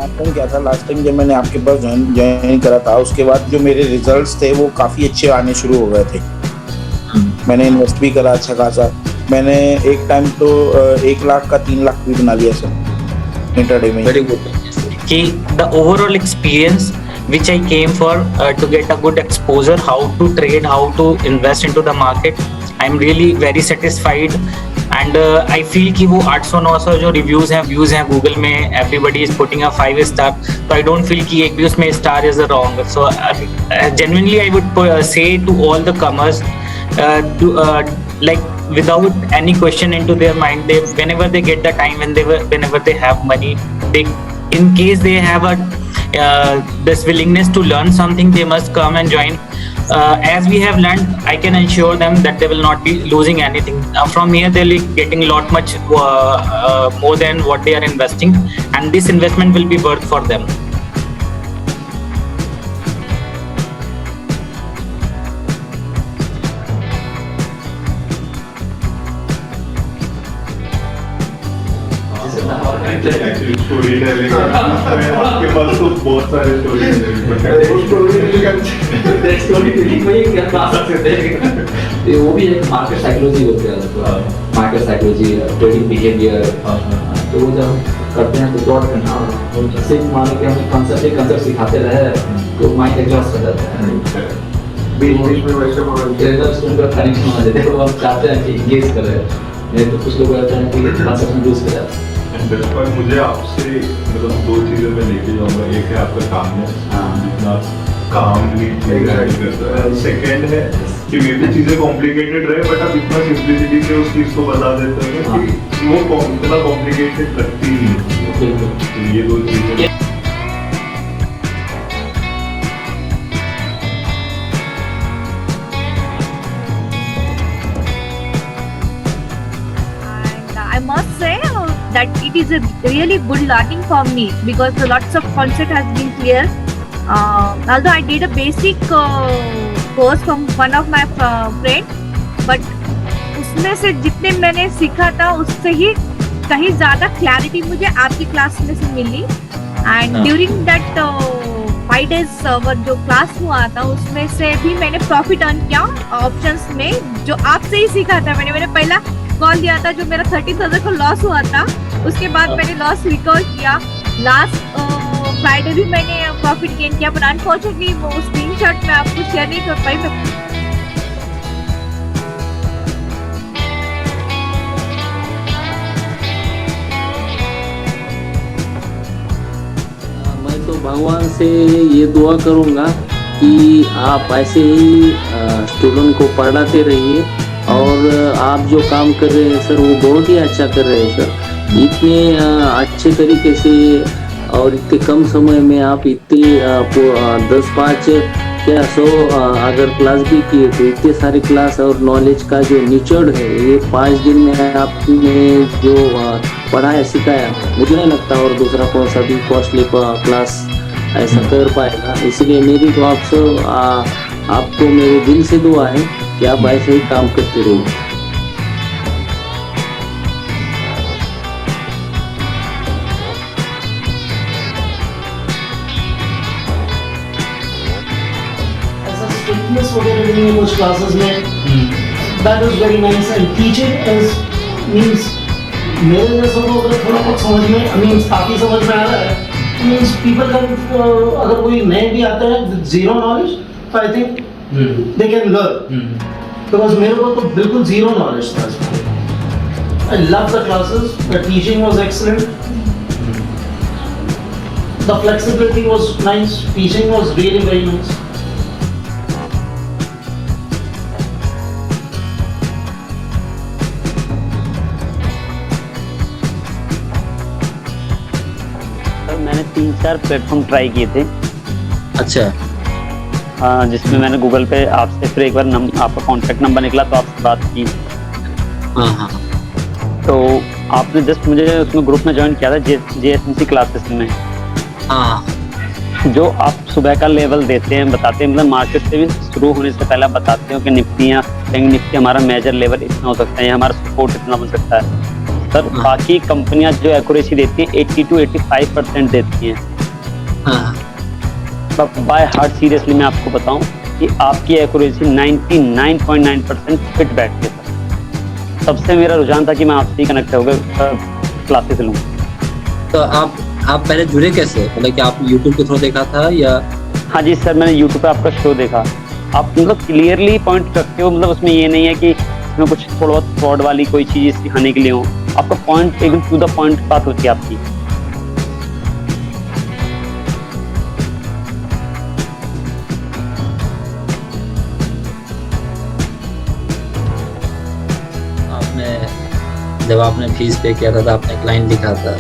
Last time क्या था, last time जब मैंने आपके पास ज्वाइन करा था, उसके बाद जो मेरे रिजल्ट्स थे वो काफ़ी अच्छे आने शुरू हो गए थे। मैंने इन्वेस्ट भी करा अच्छा खासा। मैंने एक टाइम तो 1 लाख का 3 लाख भी बना लिया सर इंटरडे में। वेरी गुड कि the overall experience which I came for to get a good exposure, how to trade, how to invest into the market. I'm really very satisfied and I feel कि वो 800-900 जो reviews हैं, views हैं Google में, everybody is putting a 5 star, so I don't feel कि एक भी उसमें star is wrong. So genuinely I would say to all the comers to like without any question into their mind, they whenever they get the time, whenever they have money, they in case they have a this willingness to learn something, they must come and join. As we have learned, I can assure them that they will not be losing anything. From here, they'll be getting much more than what they are investing, and this investment will be worth for them. Actually story telling आपके पास तो बहुत सारे story telling में क्या class सकते हैं, वो भी एक मार्केट साइकोलॉजी होती है, मार्केट साइकोलॉजी, ट्रेडिंग बिहेवियर। तो वो जब करते हैं तो प्लॉट करना, सिर्फ मान के हम कंसेप्ट सिखाते रहे तो माइंड एग्जॉस्ट हो जाता है। बीच में वैसे ट्रेडर्स उनका कनेक्शन होना चाहिए, तो हम चाहते हैं कि इंगेज करें, तो कुछ लोग रहते हैं कि कंसेप्ट लूज कर जाते हैं। पर मुझे आपसे मतलब 2 चीज़ें मैं लेके जाऊँगा। एक है आपका काम, जितना कामली हैंडल करता है। सेकेंड है कि मे भी चीज़ें कॉम्प्लिकेटेड रहे बट आप इतना सिंप्लिसिटी से उस चीज़ को बता देते हो कि वो इतना कॉम्प्लिकेटेड लगती ही नहीं। तो ये 2 चीज़ें I must say that it is a really good learning for me because lots of concept has been clear. Although I did a basic course from one of my friend, but उसमें से जितने मैंने सीखा था उससे ही कहीं ज़्यादा clarity मुझे आपकी क्लास में से मिली। एंड ड्यूरिंग दैट 5 days जो क्लास हुआ था उसमें से भी मैंने प्रॉफिट अर्न किया ऑप्शंस में, जो आपसे ही सीखा था। मैंने पहला कॉल दिया था जो मेरा 30,000 का लॉस हुआ था, उसके बाद मैंने लॉस रिकवर किया। लास्ट फ्राइडे भी मैंने प्रॉफिट गेन किया, पर अनफॉर्चुनेटली वो स्क्रीनशॉट मैं आपको शेयर नहीं कर पाई। मैं तो भगवान से ये दुआ करूँगा कि आप ऐसे ही स्टूडेंट को पढ़ाते रहिए, और आप जो काम कर रहे हैं सर वो बहुत ही अच्छा कर रहे हैं सर। इतने अच्छे तरीके से और इतने कम समय में आप इतने 10-5 क्या 100 अगर क्लास भी किए तो इतने सारे क्लास और नॉलेज का जो निचोड़ है ये 5 दिन में आपने जो पढ़ाया सिखाया, मुझे नहीं लगता और दूसरा कौन सा भी कॉस्टली क्लास ऐसा कर पाएगा। इसलिए मेरी तो आपको मेरे दिल से दुआ है कि आप ऐसे ही काम करते रहो। ऐसा स्ट्रिक्टनेस वगैरह नहीं है कुछ क्लासेस में, that is very nice. And teaching is means मेरे जैसे को अगर थोड़ा कुछ समझ में मींस काफ़ी समझ में आ रहा है, मींस पीपल कैन, अगर कोई नए भी आते हैं विद जीरो नॉलेज, तो I think they can learn, because मेरे को तो बिल्कुल जीरो नॉलेज था इसमें। I love the classes, the teaching was excellent, the flexibility was nice, teaching was really very nice. मैंने 3-4 प्लेटफॉर्म ट्राई किए थे। अच्छा, हाँ, जिसमें मैंने गूगल पे आपसे फिर एक बार आपका कॉन्टैक्ट नंबर निकला तो आपसे बात की। हाँ, तो आपने जस्ट मुझे उसमें ग्रुप में ज्वाइन किया था JSMC क्लासेस में। हाँ, जो आप सुबह का लेवल देते हैं, बताते हैं, मतलब मार्केट से भी शुरू होने से पहले आप बताते हो कि निफ्टी हमारा मेजर लेवल इतना हो सकता है, हमारा सपोर्ट इतना बन सकता है। सर बाकी कंपनियां जो एक्यूरेसी देती हैं 80 to 85% देती हैं, हाँ मतलब बाय हार्ट सीरियसली मैं आपको बताऊं कि आपकी एक्यूरेसी 99.9% फिट बैठती है सर। तब से मेरा रुझान था कि मैं आपसे ही कनेक्ट होकर क्लासेस लूँ। तो आप पहले जुड़े कैसे, मतलब कि आप यूट्यूब के थ्रू देखा था या? हाँ जी सर, मैंने यूट्यूब पे आपका शो देखा। आप मतलब क्लियरली पॉइंट रखते हो, मतलब उसमें ये नहीं है कि इसमें कुछ थोड़ा बहुत फ्रॉड वाली कोई चीज़ सिखाने के लिए हो। आपका पॉइंट एकदम टू द पॉइंट बात होती है आपकी। जब आपने फीस पे किया था तो आपने क्लाइंट लिखा था,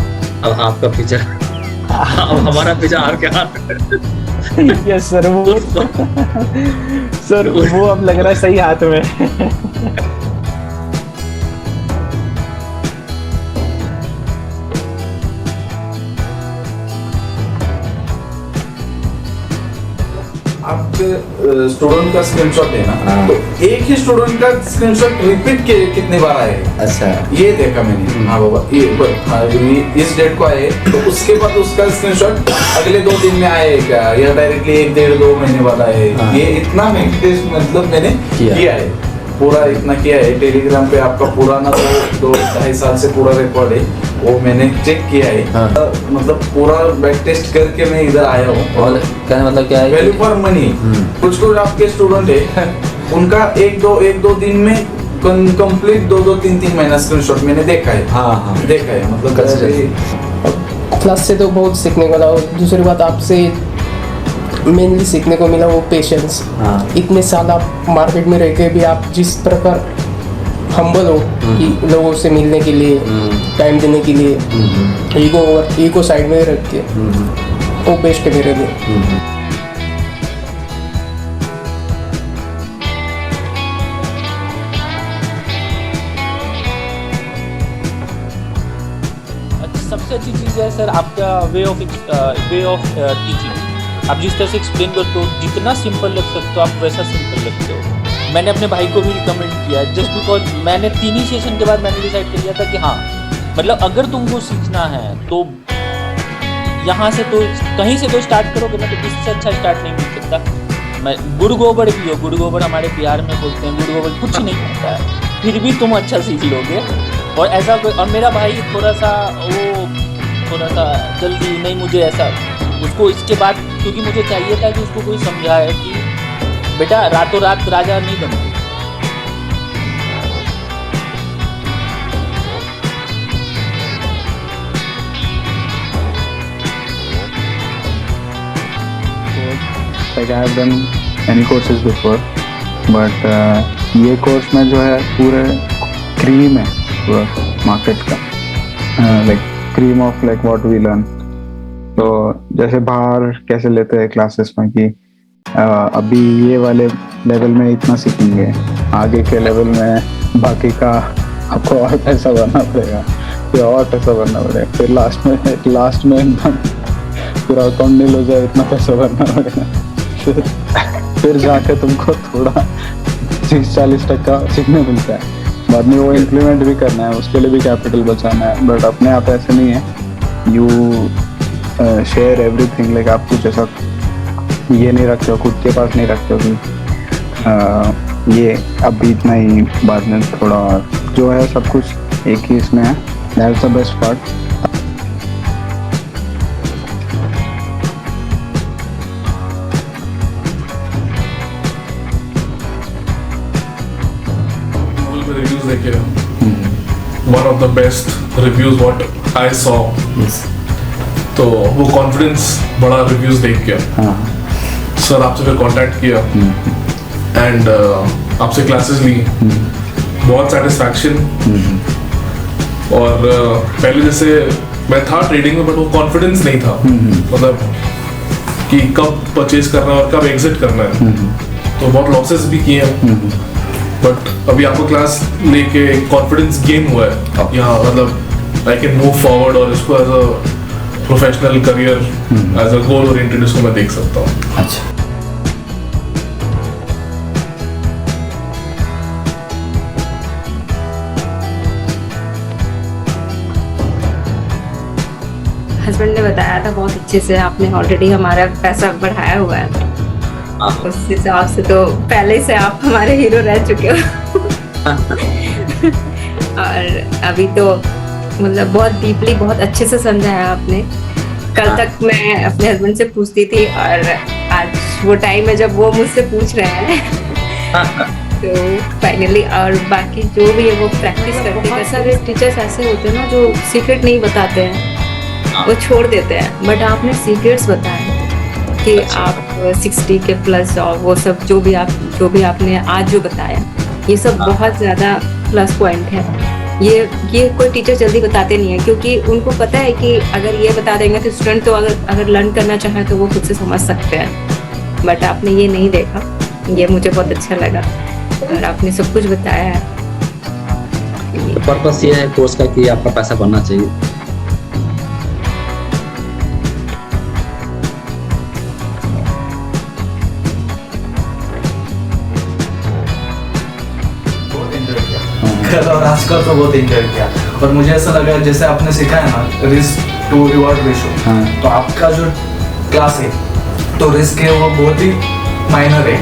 अब आपका फीचर अब हमारा फीचर आ क्या? यस सर, वो अब लग रहा है सही हाथ में। आपके स्टूडेंट का स्क्रीनशॉट लेना, तो एक ही स्टूडेंट का स्क्रीनशॉट रिपीट कितने बार आए? अच्छा, ये देखा मैंने। हाँ बाबा, ये इस डेट को आए, तो उसके बाद उसका स्क्रीनशॉट अगले 2 दिन में आएगा या डायरेक्टली 1-1.5-2 महीने बाद आए? ये इतना मतलब मैंने किया है, पूरा इतना किया है। टेलीग्राम पे आपका पुराना 2-2.5 साल से पूरा रिकॉर्ड है, वो मैंने चेक किया है। मतलब पूरा बैक टेस्ट करके मैं इधर आया हूँ। और कहने मतलब क्या है, वैल्यू फॉर मनी। कुछ आपके स्टूडेंट है, उनका 1-2 दिन में कंप्लीट 2-3 महीना स्क्रीनशॉट मैंने देखा है। हाँ देखा है, मतलब क्लास से तो बहुत सीखने को मिला। दूसरी बात आपसे मेनली सीखने को मिला वो पेशेंस। इतने साल आप मार्केट में रह के भी आप जिस प्रकार हम्बल हो कि लोगों से मिलने के लिए, टाइम देने के लिए, ईगो साइड में रख के, वो बेस्ट है मेरे लिए। सबसे अच्छी चीज़ है सर आपका वे ऑफ टीचिंग। आप जिस तरह से एक्सप्लेन करते हो, जितना सिंपल रख सकते हो आप वैसा सिंपल रखते हो। मैंने अपने भाई को भी रिकमेंड किया जस्ट बिकॉज मैंने 3 ही सेशन के बाद मैंने डिसाइड कर लिया था कि हाँ, मतलब अगर तुमको सीखना है तो यहाँ से तो कहीं से तो स्टार्ट करोगे ना, तो इससे अच्छा स्टार्ट नहीं मिल सकता। मैं गुड़ गोबर भी हो, गुड़ गोबर हमारे बिहार में बोलते हैं, गुड़ गोबर कुछ नहीं होता है, फिर भी तुम अच्छा सीख लोगे। और ऐसा और मेरा भाई थोड़ा सा जल्दी नहीं, मुझे ऐसा उसको इसके बाद, क्योंकि मुझे चाहिए था कि उसको कोई समझाए कि बेटा रातों रात राजा नहीं बनो। Like I have done many courses before, but ये कोर्स में जो है पूरे क्रीम है पूरा मार्केट का, like cream of like what we learn। तो जैसे बाहर कैसे लेते हैं क्लासेस में कि अभी ये वाले लेवल में इतना सीखेंगे, आगे के लेवल में बाकी का आपको और पैसा भरना पड़ेगा, फिर और पैसा भरना पड़ेगा, फिर लास्ट में एकदम पूरा अकाउंट नील हो जाए, इतना पैसा भरना पड़ेगा, फिर जाके तुमको थोड़ा 30-40% सीखने मिलता है। बाद में वो इम्प्लीमेंट भी करना है, उसके लिए भी कैपिटल बचाना है। बट अपने आप ऐसे नहीं है, यू शेयर एवरीथिंग। लाइक आप कुछ ऐसा ये नहीं रखते हो, खुद के पास नहीं रखते हो कि ये अभी इतना ही, बाद में थोड़ा और, जो है सब कुछ एक ही इसमें है। That's the best part. Reviews देखे, one of the best reviews what I saw, तो वो कॉन्फिडेंस बड़ा रिव्यूज देख के सर आपसे फिर कांटेक्ट किया एंड आपसे क्लासेस ली, बहुत सेटिस्फैक्शन। और पहले जैसे मैं था ट्रेडिंग में, बट वो कॉन्फिडेंस नहीं था, मतलब कि कब परचेज करना है और कब एग्जिट करना है, तो बहुत लॉसेस भी किए हैं। बट अभी आपको क्लास लेके कॉन्फिडेंस गेन हुआ है यहाँ, मतलब आई कैन मूव फॉरवर्ड और इसको as a professional career, as a goal oriented इसको मैं देख सकता हूँ। अच्छा, हस्बैंड ने बताया था बहुत अच्छे से, आपने ऑलरेडी हमारा पैसा बढ़ाया हुआ है, उस हिसाब से तो पहले से आप हमारे हीरो रह चुके हो। और अभी तो मतलब बहुत डीपली बहुत अच्छे से समझाया आपने। कल तक मैं अपने हस्बैंड से पूछती थी और आज वो टाइम है जब वो मुझसे पूछ रहे हैं। तो फाइनली और बाकी जो भी है वो प्रैक्टिस करते हैं। सारे टीचर्स ऐसे होते हैं ना जो सीक्रेट नहीं बताते हैं, वो छोड़ देते हैं, बट आपने सीक्रेट्स बताए कि आप 60 के प्लस और वो सब जो भी आपने आज जो बताया, ये सब बहुत ज़्यादा प्लस पॉइंट है। ये कोई टीचर जल्दी बताते नहीं है, क्योंकि उनको पता है कि अगर ये बता देंगे तो स्टूडेंट तो अगर लर्न करना चाहे तो वो खुद से समझ सकते हैं, बट आपने ये नहीं देखा। ये मुझे बहुत अच्छा लगा और आपने सब कुछ बताया है। पर्पस ये है कोर्स का कि आपका पैसा बनना चाहिए। कल और आज का तो बहुत एंजॉय किया और मुझे ऐसा लगा जैसे आपने सिखाया ना रिस्क टू रिवॉर्ड रेशो, तो आपका जो क्लास है तो रिस्क है वो बहुत ही माइनर है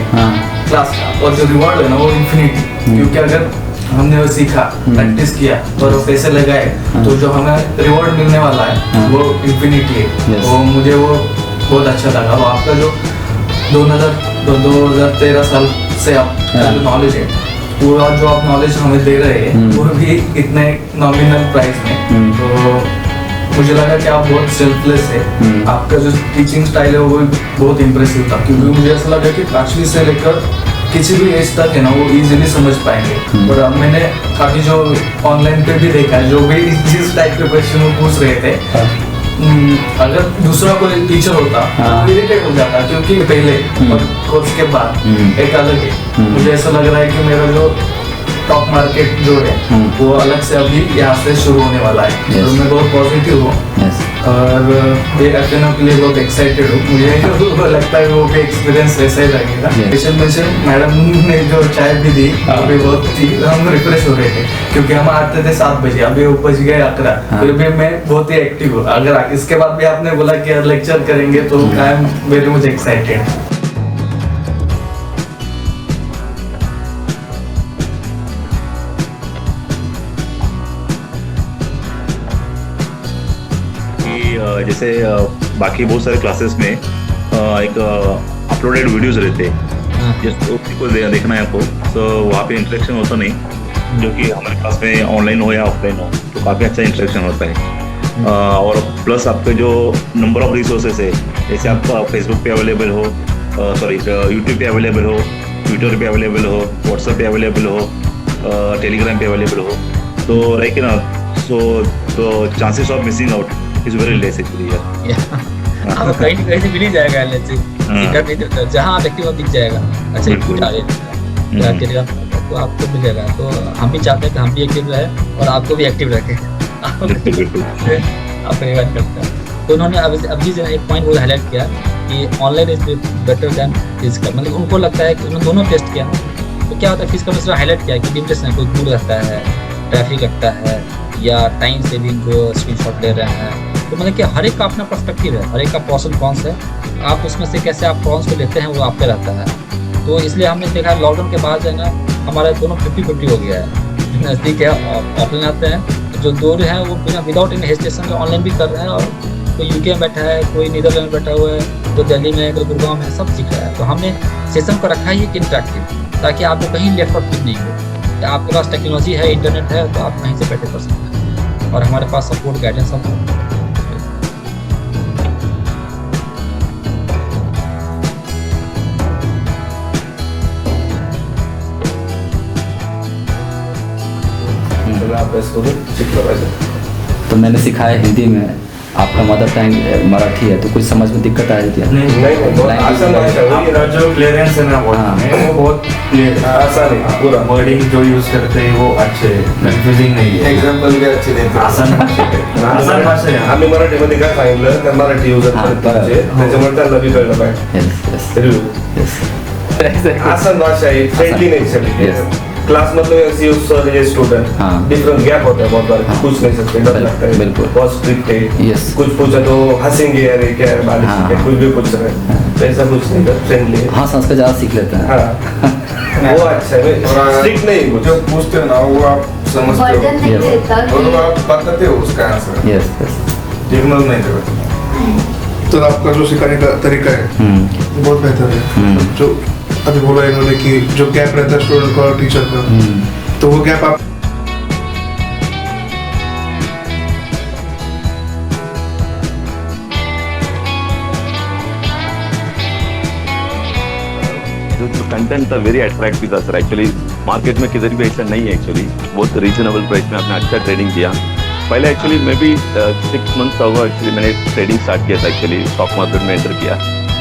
क्लास का, और जो रिवॉर्ड है ना वो इन्फिनिटी, क्योंकि अगर हमने वो सीखा प्रैक्टिस किया और वो पैसे लगाए तो जो हमें रिवॉर्ड मिलने वाला है वो इन्फिनिटी है। वो मुझे वो बहुत अच्छा लगा। वो आपका जो 2013 साल से आपका जो नॉलेज है, पूरा जो आप नॉलेज हमें दे रहे हैं वो भी इतने नॉमिनल प्राइस में, तो मुझे लगा कि आप बहुत सेल्फलेस है। आपका जो टीचिंग स्टाइल है वो बहुत इम्प्रेसिव था, क्योंकि मुझे ऐसा लगा कि 5वीं से लेकर किसी भी एज तक है ना वो इजीली समझ पाएंगे। और अब मैंने काफ़ी जो ऑनलाइन पे भी देखा है, जो भी जिस टाइप के क्वेश्चन वो पूछ रहे थे, अगर दूसरा कोई टीचर होता तो इरिटेट हो जाता, क्योंकि पहले और कोर्स के बाद एक अलग है। मुझे ऐसा लग रहा है कि मेरा जो टॉप मार्केट जो है वो अलग से अभी यहाँ से शुरू होने वाला है। तो मैं बहुत पॉजिटिव हूँ और ये एफएनओ के लिए बहुत एक्साइटेड हूँ। मुझे लगता है वो भी एक्सपीरियंस वैसा ही लगेगा। स्पेशल मेंशन मैडम ने जो चाय भी दी वो भी बहुत थी, हम रिफ्रेश हो रहे थे, क्योंकि हम आते थे 7 बजे, अभी उपज गए 11। फिर भी मैं बहुत ही एक्टिव हूँ। अगर इसके बाद भी आपने बोला कि लेक्चर करेंगे तो I am very much excited. जैसे बाकी बहुत सारे क्लासेस में एक अपलोडेड वीडियोस रहते हैं, जिसको उसी को देखना है आपको, तो वहाँ पे इंटरेक्शन होता नहीं, जो कि हमारे क्लास में ऑनलाइन हो या ऑफलाइन हो तो काफ़ी अच्छा इंटरेक्शन होता है। और प्लस आपके जो नंबर ऑफ रिसोर्सेज है, जैसे आप फेसबुक पे अवेलेबल हो, यूट्यूब पे अवेलेबल हो, ट्विटर पे अवेलेबल हो, व्हाट्सएप पे अवेलेबल हो, टेलीग्राम पे अवेलेबल हो, तो लाइक ना तो chances of missing out is very less actually यार। हाँ, कहीं से मिल ही जाएगा लेट्स जहाँ आप एक्टिव दिख जाएगा। अच्छा कुछ आगे टेलीग्राम तो आपको मिलेगा, तो हम भी चाहते हैं कि हम भी एक्टिव रहे और आपको भी एक्टिव रखें। आप रिवाइज करते हैं तो उन्होंने अब जी एक पॉइंट वो हाईलाइट किया कि online is better than physical. मतलब उनको लगता है कि उन्होंने दोनों टेस्ट किया ना, तो क्या होता है फिजिकल में हाईलाइट किया कि लिमिटेशन है, कोई दूर रहता है, ट्रैफिक लगता है, या टाइम सेविंग जो स्क्रीनशॉट ले रहे हैं। तो मतलब कि हर एक का अपना पर्सपेक्टिव है, हर एक का प्रोस एंड कॉन्स है। आप उसमें से कैसे आप कॉन्स को लेते हैं वो आप पे रहता है। तो इसलिए हमने देखा लॉकडाउन के बाद जो है ना हमारा दोनों 50-50 हो गया है। नज़दीक है ऑफलाइन आते हैं, जो दूर है वो बिना विदाउट एनी हेजिटेशन ऑनलाइन भी कर रहे हैं, और कोई यूके में बैठा है, कोई नीदरलैंड में बैठा हुआ है, कोई दिल्ली में, कोई गुड़गांव में, सब सीख रहा है। तो हमने सेशन को रखा ही इंटरेक्टिव, ताकि आपको कहीं लेफ्ट आउट फील नहीं हो। आपके पास टेक्नोलॉजी है, इंटरनेट है, तो आप कहीं से बैठे कर सकते हैं, और हमारे पास सपोर्ट गाइडेंस सब है। तो मैंने सिखाया हिंदी में, आपका मदर टंग मराठी है, तो कुछ समझ में दिक्कत आ रही थी? नहीं, बहुत आसान भाषा है। आपका जो क्लियरेंस है ना वो बहुत क्लियर है, आसान है। पूरा वर्डिंग जो यूज करते हैं वो अच्छे, कंफ्यूजिंग नहीं है, एग्जांपल भी अच्छे देते हैं, आसान भाषा आहे। आम्ही मराठीमध्ये काय सांगितलं तर मराठी यूज करते, त्याच्यामुळे त्यांना बी कळलं पाहिजे। आसान भाषा आहे, फ्रेंडली नेचर आहे। क्लास मतलब ऐसी उस सर ये स्टूडेंट डिफरेंट गैप होता है बहुत बार पूछ नहीं सकते, डर लगता है, बहुत स्ट्रिक्ट है, कुछ पूछा तो हंसेंगे यार ये क्या है बालिश है, कुछ भी पूछ रहे हैं, तो ऐसा कुछ नहीं कर, फ्रेंडली है। हाँ संस्कृत ज़्यादा सीख लेते हैं। हाँ वो अच्छा है, स्ट्रिक्ट नहीं कुछ जो पूछते हो ना वो आप समझते हो और वो आप बताते हो उसका आंसर। यस इग्नोर नहीं करते। तो आपका जो सिखाने का तरीका है बहुत बेहतर है। जो अभी बोला इन्होंने कि जो गैप रहता है स्टूडेंट का और टीचर का, तो वो गैप आप जो कंटेंट था वेरी अट्रैक्टिव था सर। एक्चुअली मार्केट में किधर भी ऐसा नहीं है, एक्चुअली बहुत रीजनेबल प्राइस में आपने अच्छा ट्रेडिंग किया। पहले एक्चुअली मैं भी 6 मंथ्स होगा एक्चुअली मैंने ट्रेडिंग स्टार्ट किया था, एक्चुअली स्टॉक मार्केट में एंटर किया,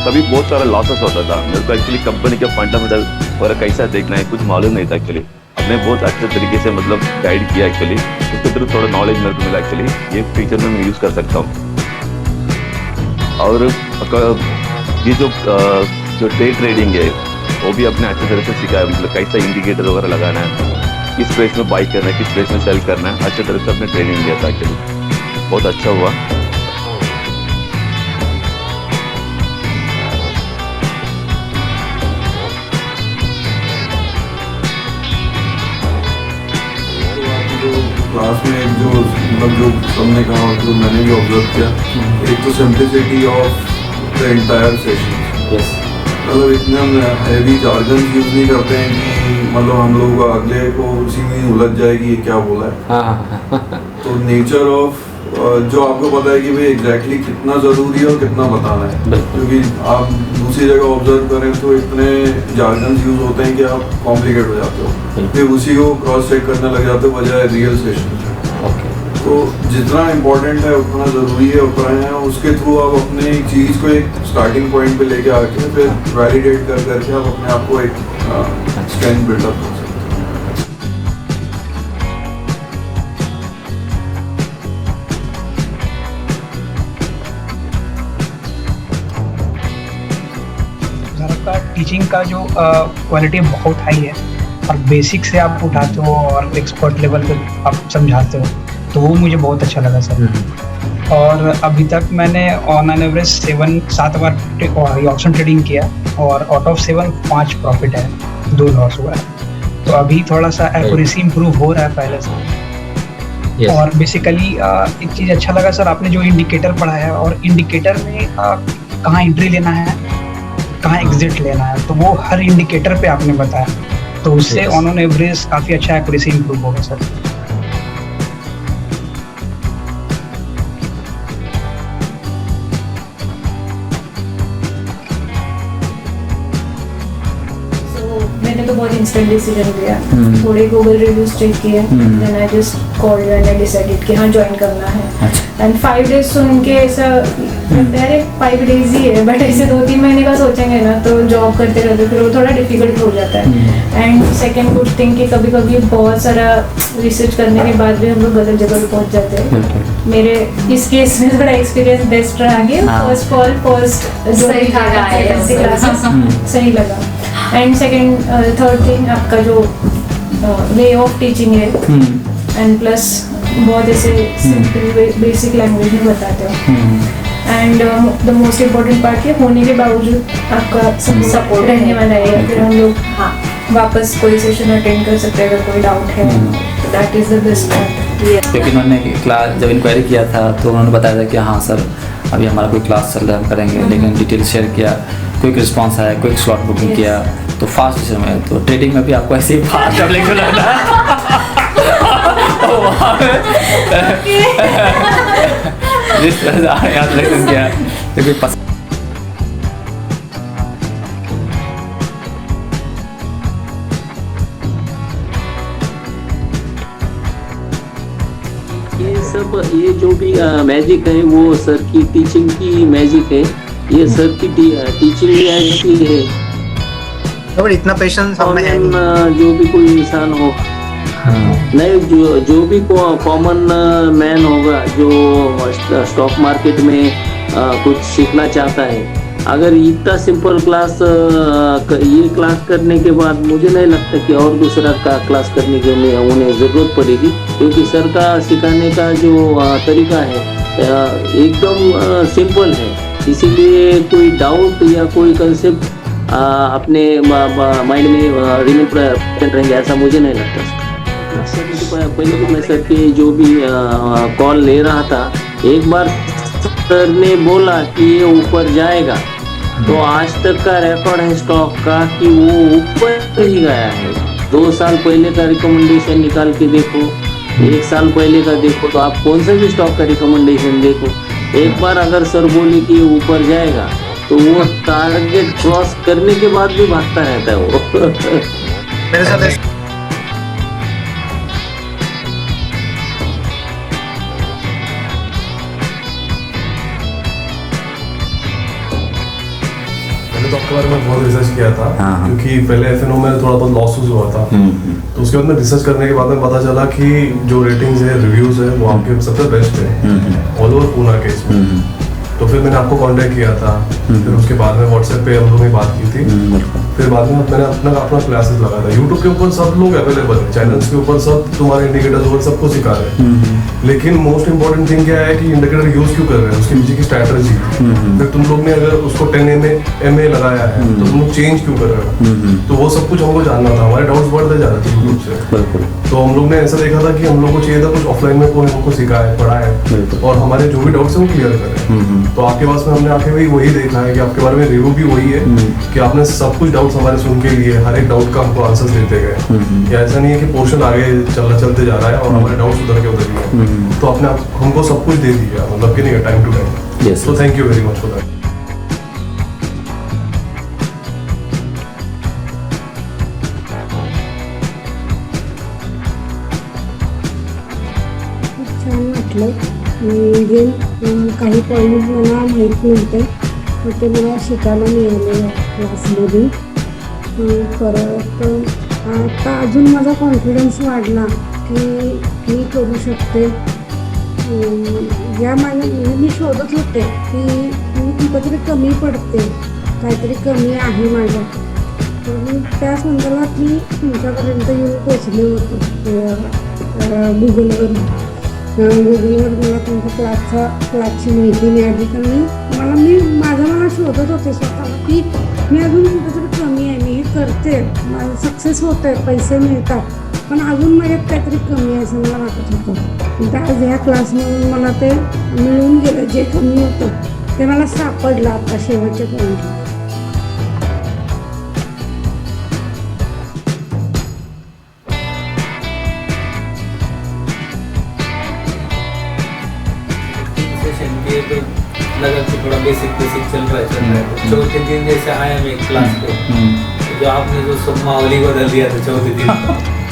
तभी बहुत सारा लॉसेस होता था। मेरे को एक्चुअली कंपनी का फंडामेंटल और कैसा देखना है कुछ मालूम नहीं था एक्चुअली। आपने बहुत अच्छे तरीके से मतलब गाइड किया एक्चुअली, उसके थ्रू थोड़ा नॉलेज मेरे को मिला एक्चुअली, ये फीचर में मैं यूज़ कर सकता हूँ। और ये जो डे ट्रेडिंग है वो भी अपने अच्छे तरह से सिखाया, मतलब कैसा इंडिकेटर वगैरह लगाना है, किस प्रेस में बाई करना है, किस प्रेस में सेल करना है, अच्छे तरह से अपने ट्रेनिंग दिया था एक्चुअली, बहुत अच्छा हुआ। क्लास में जो मतलब जो सबने कहा और जो मैंने भी ऑब्जर्व किया, एक तो simplicity of the entire session. मतलब इतने हम हैवी जार्गन यूज नहीं करते हैं कि मतलब हम लोग अगले को उसी में उलझ जाएगी ये क्या बोला है। तो नेचर ऑफ जो आपको पता है कि भाई एग्जैक्टली कितना ज़रूरी है और कितना बताना है, क्योंकि आप दूसरी जगह ऑब्जर्व करें तो इतने जार्गन यूज होते हैं कि आप कॉम्प्लिकेट हो जाते हो, फिर उसी को क्रॉस चेक करने लग जाते हो बजाय रियल सेशन। तो जितना इम्पोर्टेंट है उतना ज़रूरी है उतना है, उसके थ्रू आप अपने एक चीज़ को एक स्टार्टिंग पॉइंट पे लेके आके फिर वैलिडेट कर करके आप अपने आप को एक स्ट्रेंथ बिल्डअप कर सकते हैं। टीचिंग का जो क्वालिटी बहुत हाई है और बेसिक से आप उठाते हो और एक्सपर्ट लेवल पे आप समझाते हो, तो वो मुझे बहुत अच्छा लगा सर। और अभी तक मैंने on an average 7 bar option trading किया और आउट ऑफ 7 5 प्रॉफिट है, 2 लॉस हुआ है। तो अभी थोड़ा सा एक्यूरेसी इंप्रूव हो रहा है पहले से। और बेसिकली एक चीज़ अच्छा लगा सर, आपने जो इंडिकेटर पढ़ाया और इंडिकेटर में कहाँ एंट्री लेना है, कहाँ एग्जिट लेना है, तो वो हर इंडिकेटर पे आपने बताया, तो उससे ऑन एवरेज काफ़ी अच्छा एक्यूरेसी इंप्रूव होगा सर। मैंने तो बहुत इंस्टेंट डिसीजन लिया, थोड़े गूगल रिव्यूज चेक किए, then I just called and I decided कि हाँ ज्वाइन करना है। एंड 5 डेज सुन के ऐसा लगता है 5 डेज ही है, बट ऐसे 2-3 महीने का सोचेंगे ना तो जॉब करते रहते फिर वो थोड़ा डिफिकल्ट हो जाता है। एंड सेकेंड गुड थिंग कि कभी कभी बहुत सारा रिसर्च करने के बाद भी हम लोग गलत जगह पे पहुंच जाते हैं। मेरे इस केस में थोड़ा एक्सपीरियंस बेस्ट रहा कि फर्स्ट सही लगा। एंड सेकेंड थर्ड थिंग आपका जो वे ऑफ टीचिंग है, एंड प्लस बहुत ऐसे सिंपल बेसिक लैंग्वेज में बताते हो। And the most important part है होने के बावजूद आपका सपोर्ट रहने वाला है, या फिर हम लोग वापस कोई सेशन अटेंड कर सकते हैं अगर कोई डाउट है, तो that is the best part. क्योंकि उन्होंने क्लास जब इंक्वायरी किया था तो उन्होंने बताया था कि हाँ सर अभी हमारा कोई क्लास चल रहा है, हम करेंगे, लेकिन डिटेल शेयर किया, क्विक रिस्पांस आया, क्विक स्लॉट बुकिंग किया, तो फास्ट समय। तो ट्रेडिंग में भी आपको ऐसे ही फास्ट अवेलेबल लगना है। जिस तरह से यहाँ सिलेक्शन किया क्योंकि ये जो भी मैजिक है वो सर की टीचिंग की मैजिक है, ये सर की टीचिंग मैजिक है। और इतना पेशेंस हम में है नहीं। जो भी कोई इंसान हो, नहीं जो भी कॉमन मैन होगा जो स्टॉक मार्केट में कुछ सीखना चाहता है, अगर इतना सिंपल क्लास ये क्लास करने के बाद मुझे नहीं लगता कि और दूसरा का क्लास करने की उन्हें ज़रूरत पड़ेगी, क्योंकि सर का सिखाने का जो तरीका है एकदम सिंपल है। इसीलिए कोई डाउट या कोई कंसेप्ट अपने माइंड में रिमेन प्रेजेंट रहेंगे ऐसा मुझे नहीं लगता। पहले तो मैं सर की जो भी कॉल ले रहा था, एक बार सर ने बोला कि ये ऊपर जाएगा, तो आज तक का रिकॉर्ड है स्टॉक का कि वो ऊपर ही गया है। 2 साल पहले का रिकमेंडेशन निकाल के देखो, 1 साल पहले का देखो, तो आप कौन सा भी स्टॉक का रिकमेंडेशन देखो, एक बार अगर सर बोले कि ये ऊपर जाएगा तो वो टारगेट क्रॉस करने के बाद भी भागता रहता है वो। मेरे साथ तो आपके बारे में बहुत रिसर्च किया था, क्योंकि पहले एफएनओ में थोड़ा बहुत लॉसेस हुआ था, तो उसके बाद में रिसर्च करने के बाद में पता चला कि जो रेटिंग्स है, रिव्यूज है, वो आपके सबसे बेस्ट है ऑल ओवर पूना केस में। तो फिर मैंने आपको कांटेक्ट किया था, फिर उसके बाद में व्हाट्सएप पे हम लोगों ने बात की थी, फिर बाद में मैंने अपना क्लासेस लगाया था। यूट्यूब के ऊपर सब लोग अवेलेबल है, चैनल्स के ऊपर सब तुम्हारे इंडिकेटर्स और सबको सिखा रहे हैं, लेकिन मोस्ट इंपॉर्टेंट थिंग क्या है कि इंडिकेटर यूज क्यों कर रहे हैं, उसके पीछे की स्ट्रैटेजी। फिर तुम लोग ने अगर उसको 10 MA लगाया है तो तुम लोग चेंज क्यों कर रहे हो, तो वो सब कुछ हमको जानना था। हमारे डाउट्स बढ़ते जा रहे थे यूट्यूब से, तो हम लोग ने ऐसा देखा था कि हम लोग को चाहिए था कुछ ऑफलाइन में कोई हमको सिखाए, पढ़ाए और हमारे जो भी डाउट्स हैं वो क्लियर करें। तो आपके पास में हमने आके भी वही देखा है कि आपके बारे में रिव्यू भी वही है कि आपने सब कुछ डाउट्स हमारे सुन के लिए हर एक डाउट का हमको आंसर्स देते गए। या ऐसा नहीं है कि पोर्शन आगे चलते जा रहा है और हमारे डाउट्स उधर के उधर ही है, तो आपने हमको सब कुछ दे दिया, मतलब कि नहीं time to time. So thank you very much for that. छान वाटलं, म्हणजे काही पॉईंट मला माहीत नव्हते, तर ते मला शिकायला मिळाले क्लासमध्ये। परत आता अजून माझा कॉन्फिडन्स वाढला की मी करू शकते। या मी शोधत होते की मी कुठंतरी कमी पडते, काहीतरी कमी आहे माझ्या, तर मी त्या संदर्भात मी तुमच्यापर्यंत येऊन पोचले होते। गुगलवर मला तुमच्या क्लासची माहिती मिळाली, तर मी मला शोधत होते स्वतःला की मी अजून कुठेतरी कमी आहे, मी हे करते, मला सक्सेस होत आहे, पैसे मिळतात, पण अजून माझ्यात काहीतरी कमी आहे असं मला वाटत होतं। आज ह्या क्लासमधून मला ते मिळून गेलं, जे कमी होतं ते मला सापडलं आता शेवटच्या पॉईंटला। लगा कि थोड़ा बेसिक चल रहा है। चौथे दिन जैसे आया मैं क्लास पे, जो आपने जो सब माहौल ही बदल दिया था चौथे दिन,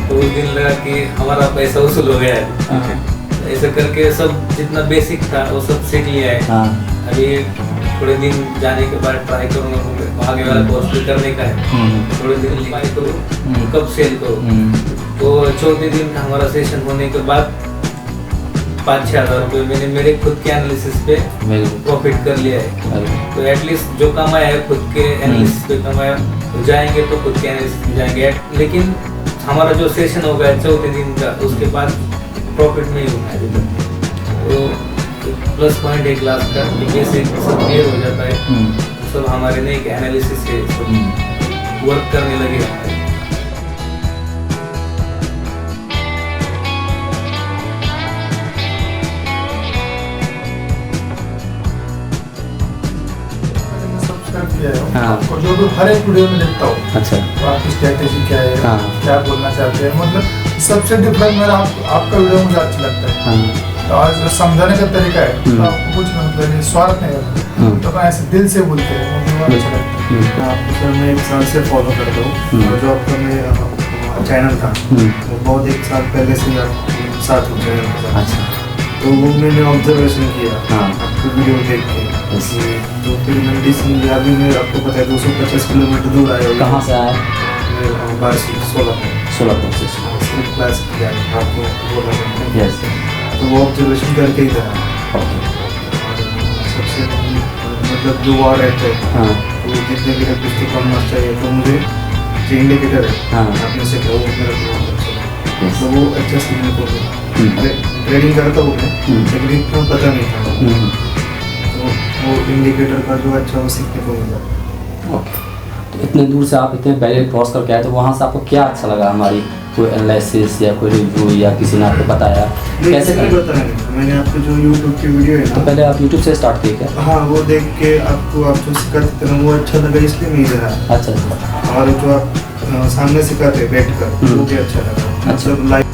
तो उस दिन लगा कि हमारा पैसा वसूल हो गया है। ऐसा करके सब जितना बेसिक था वो सब सीख लिया है। अभी थोड़े दिन जाने के बाद ट्राई करूँगा, आगे वाला कोर्स भी करने का है। थोड़े दिन ट्राई करूँ कब सेल करूँ। तो चौथे दिन का हमारा सेशन होने के बाद 5-6 हज़ार रुपये मैंने मेरे खुद के एनालिसिस पे प्रॉफिट कर लिया है। तो एटलीस्ट जो कमाया है खुद के एनालिसिस पे कमाया, तो जाएंगे तो खुद के एनालिसिस में जाएंगे। लेकिन हमारा जो सेशन हो गया चौथे दिन का, उसके बाद प्रॉफिट में ही होना है। तो प्लस पॉइंट है क्लास का, बेसिक सब क्लियर हो जाता है, सब हमारे नए के एनालिसिस से वर्क करने लगे हमारे। आपको जो भी हर एक वीडियो में देखता हूँ, अच्छा, तो आपकी स्ट्रैटेजी क्या है, क्या बोलना चाहते हैं, मतलब सबसे डिफरेंट मेरा आपका वीडियो मुझे अच्छा लगता है। तो आज समझाने का तरीका है, तो आपको कुछ मतलब स्वार्थ नहीं होता, तो मैं ऐसे दिल से बोलते हैं, मुझे बहुत अच्छा लगता है। आपको सर मैं 1 साल से फॉलो करता हूँ, और जो आपका मैं चैनल था वो बहुत 1 साल पहले से साथ हो गया। तो वो मैंने ऑब्जर्वेशन किया आपको वीडियो देख के, तो फिर मैं रिसेंटली अभी मैं आपको पता है 250 किलोमीटर दूर आया हूँ। कहाँ से आया? बारसी 16 से क्लास किया आपको बोला मैंने। तो वो ऑब्जर्वेशन करके ही था। सबसे मतलब जो वहाँ रहते हैं तो जितने भी कुछ तो कम मार्क्स चाहिए तो मुझे जो इंडिकेटर है आपने से क्या वो मेरा बहुत अच्छा लगा तो वो अच्छा सीखने को मिला ट्रेडिंग करता हूँ मैं लेकिन इतना पता नहीं था तो वो इंडिकेटर का जो अच्छा वो सीखने को मिला। तो इतने दूर से आप इतने पहले क्रॉस करके आए तो वहाँ से आपको क्या अच्छा लगा, हमारी कोई एनालिसिस या कोई रिव्यू या किसी ने आपको बताया कैसे नहीं बताया नहीं मैंने आपको जो यूट्यूब की वीडियो है ना तो पहले आप यूट्यूब से स्टार्ट किए क्या? हाँ वो देख के आपको आप जो सिखाते थे ना वो अच्छा लगा इसलिए नहीं रहा। अच्छा और जो आप सामने सिखाते बैठ कर वो भी अच्छा लगा मतलब लाइव